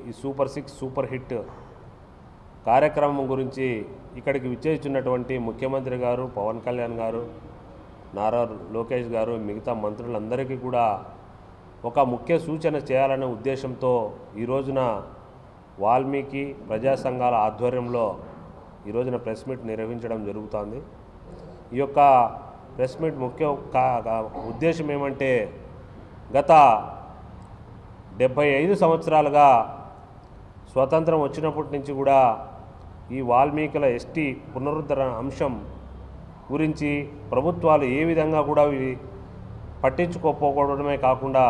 ఈ super 6 super hit కార్యక్రమం గురించి ఇక్కడికి విచ్చేస్తున్నటువంటి ముఖ్యమంత్రి గారు, పవన్ కళ్యాణ్ గారు, నారా లోకేష్ గారు, మిగతా మంత్రులందరికీ కూడా ఒక ముఖ్య సూచన చేయాలనే ఉద్దేశంతో ఈ రోజున వాల్మీకి ప్రజా సంఘాల ఆధ్వర్యంలో ఈ రోజున ప్రెస్ మీట్ నిర్వహించడం జరుగుతోంది. ఈ యొక్క ప్రెస్ మీట్ ముఖ్య ఉద్దేశం ఏమంటే, గత 75 సంవత్సరాలుగా స్వతంత్రం వచ్చినప్పటి నుంచి కూడా ఈ వాల్మీకుల ఎస్టీ పునరుద్ధరణ అంశం గురించి ప్రభుత్వాలు ఏ విధంగా కూడా పట్టించుకోకపోవడమే కాకుండా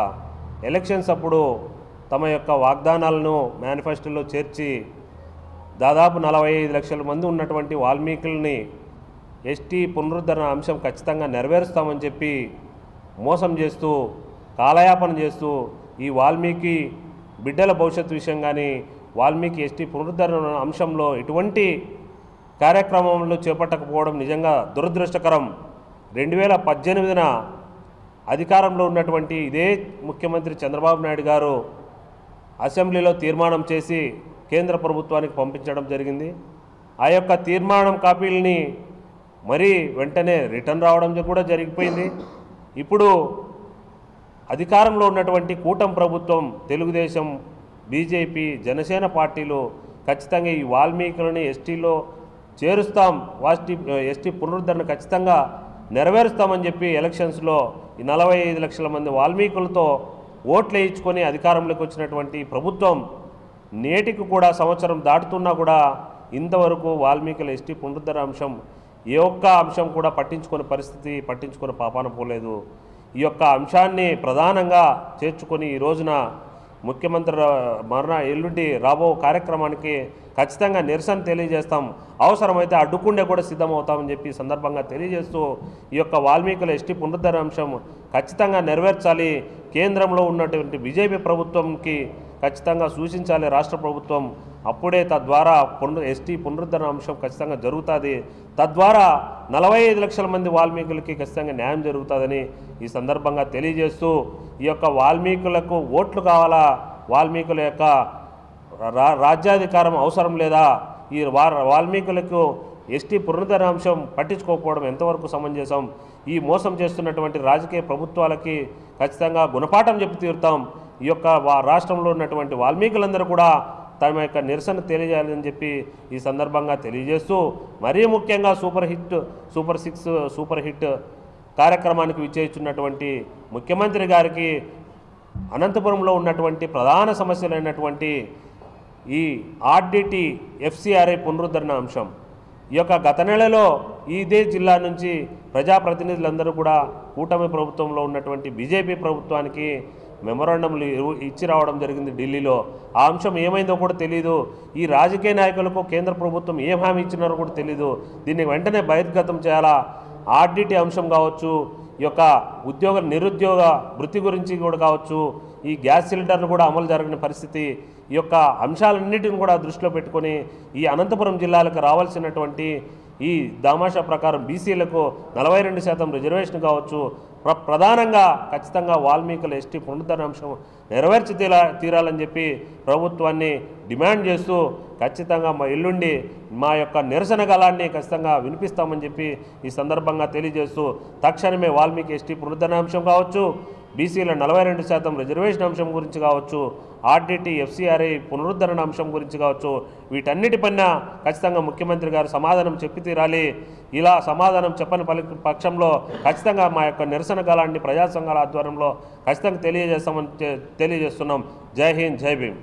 ఎలక్షన్స్ అప్పుడు తమ యొక్క వాగ్దానాలను మేనిఫెస్టోలో చేర్చి దాదాపు 45 లక్షల మంది ఉన్నటువంటి వాల్మీకుల్ని ఎస్టీ పునరుద్ధరణ అంశం ఖచ్చితంగా నెరవేరుస్తామని చెప్పి మోసం చేస్తూ, కాలయాపన చేస్తూ ఈ వాల్మీకి బిడ్డల భవిష్యత్తు విషయం కానీ వాల్మీకి ఎస్టీ పునరుద్ధరణ అంశంలో ఎటువంటి కార్యక్రమంలో చేపట్టకపోవడం నిజంగా దురదృష్టకరం. 2018న అధికారంలో ఉన్నటువంటి ఇదే ముఖ్యమంత్రి చంద్రబాబు నాయుడు గారు అసెంబ్లీలో తీర్మానం చేసి కేంద్ర ప్రభుత్వానికి పంపించడం జరిగింది. ఆ యొక్క తీర్మానం కాపీలని మరీ వెంటనే రిటర్న్ రావడం కూడా జరిగిపోయింది. ఇప్పుడు అధికారంలో ఉన్నటువంటి కూటమి ప్రభుత్వం, తెలుగుదేశం, బీజేపీ, జనసేన పార్టీలు ఖచ్చితంగా ఈ వాల్మీకులని ఎస్టీలో చేరుస్తాం, ఎస్టీ పునరుద్ధరణ ఖచ్చితంగా నెరవేరుస్తామని చెప్పి ఎలక్షన్స్లో ఈ 45 లక్షల మంది వాల్మీకులతో ఓట్లు వేయించుకొని అధికారంలోకి వచ్చినటువంటి ప్రభుత్వం నేటికి కూడా సంవత్సరం దాటుతున్నా కూడా ఇంతవరకు వాల్మీకుల ఎస్టీ పునరుద్ధరణ అంశం ఏ ఒక్క అంశం కూడా పట్టించుకునే పాపాన పోలేదు. ఈ యొక్క అంశాన్ని ప్రధానంగా చేర్చుకొని ఈ రోజున ముఖ్యమంత్రి ఎల్లుండి రాబో కార్యక్రమానికి ఖచ్చితంగా నిరసన తెలియజేస్తాం, అవసరమైతే అడ్డుకుండే కూడా సిద్ధమవుతామని చెప్పి సందర్భంగా తెలియజేస్తూ ఈ యొక్క వాల్మీకుల ఎస్టీ పునరుద్ధరణ అంశం ఖచ్చితంగా నెరవేర్చాలి. కేంద్రంలో ఉన్నటువంటి బీజేపీ ప్రభుత్వంకి ఖచ్చితంగా సూచించాలి రాష్ట్ర ప్రభుత్వం. అప్పుడే తద్వారా ఎస్టీ పునరుద్ధరణ అంశం ఖచ్చితంగా జరుగుతుంది. తద్వారా 45 లక్షల మంది వాల్మీకులకి ఖచ్చితంగా న్యాయం జరుగుతుందని ఈ సందర్భంగా తెలియజేస్తూ, ఈ యొక్క వాల్మీకులకు ఓట్లు కావాలా, వాల్మీకుల యొక్క రాజ్యాధికారం అవసరం లేదా, ఈ వాల్మీకులకు ఎస్టీ పునరుద్ధరణ అంశం పట్టించుకోకపోవడం ఎంతవరకు సమంజసం, ఈ మోసం చేస్తున్నటువంటి రాజకీయ ప్రభుత్వాలకి ఖచ్చితంగా గుణపాఠం చెప్పి తీరుతాం. ఈ యొక్క రాష్ట్రంలో ఉన్నటువంటి వాల్మీకులందరూ కూడా తమ యొక్క నిరసన తెలియజేయాలని చెప్పి ఈ సందర్భంగా తెలియజేస్తూ, మరీ ముఖ్యంగా సూపర్ 6 సూపర్ హిట్ కార్యక్రమానికి విచ్చేస్తున్నటువంటి ముఖ్యమంత్రి గారికి అనంతపురంలో ఉన్నటువంటి ప్రధాన సమస్యలైనటువంటి ఈ ఆర్డిటి ఎఫ్సిఆర్ఐ పునరుద్ధరణ అంశం, ఈ యొక్క గత నెలలో ఇదే జిల్లా నుంచి ప్రజాప్రతినిధులందరూ కూడా కూటమి ప్రభుత్వంలో ఉన్నటువంటి బీజేపీ ప్రభుత్వానికి మెమొరాండంలు ఇచ్చి రావడం జరిగింది ఢిల్లీలో. ఆ అంశం ఏమైందో కూడా తెలీదు. ఈ రాజకీయ నాయకులకు కేంద్ర ప్రభుత్వం ఏం హామీ ఇచ్చినారో కూడా తెలీదు. దీన్ని వెంటనే బహిర్గతం చేయాలా. ఆర్డిటి అంశం కావచ్చు, ఈ యొక్క నిరుద్యోగ వృత్తి గురించి కూడా కావచ్చు, ఈ గ్యాస్ సిలిండర్లు కూడా అమలు జరగని పరిస్థితి, ఈ యొక్క అంశాలన్నిటిని కూడా దృష్టిలో పెట్టుకొని ఈ అనంతపురం జిల్లాలకు రావాల్సినటువంటి ఈ దామాషా ప్రకారం బీసీలకు 42% రిజర్వేషన్ కావచ్చు, ప్రధానంగా ఖచ్చితంగా వాల్మీకుల ఎస్టీ పునరుద్ధరణ అంశం నెరవేర్చి తీరాలని చెప్పి ప్రభుత్వాన్ని డిమాండ్ చేస్తూ ఖచ్చితంగా ఎల్లుండి మా యొక్క నిరసన గళాన్ని ఖచ్చితంగా వినిపిస్తామని చెప్పి ఈ సందర్భంగా తెలియజేస్తూ, తక్షణమే వాల్మీకి ఎస్టీ పునరుద్ధరణ అంశం కావచ్చు, బీసీల 42% రిజర్వేషన్ అంశం గురించి కావచ్చు, ఆర్డిటి ఎఫ్సిఆర్ఐ పునరుద్ధరణ అంశం గురించి కావచ్చు, వీటన్నిటిపైన ఖచ్చితంగా ముఖ్యమంత్రి గారు సమాధానం చెప్పి తీరాలి. ఇలా సమాధానం చెప్పని పక్షంలో ఖచ్చితంగా మా యొక్క నిరసన గళాన్ని ప్రజా సంఘాల ఆధ్వర్యంలో ఖచ్చితంగా తెలియజేస్తామని తెలియజేస్తున్నాం. జై హింద్, జై భీమ్.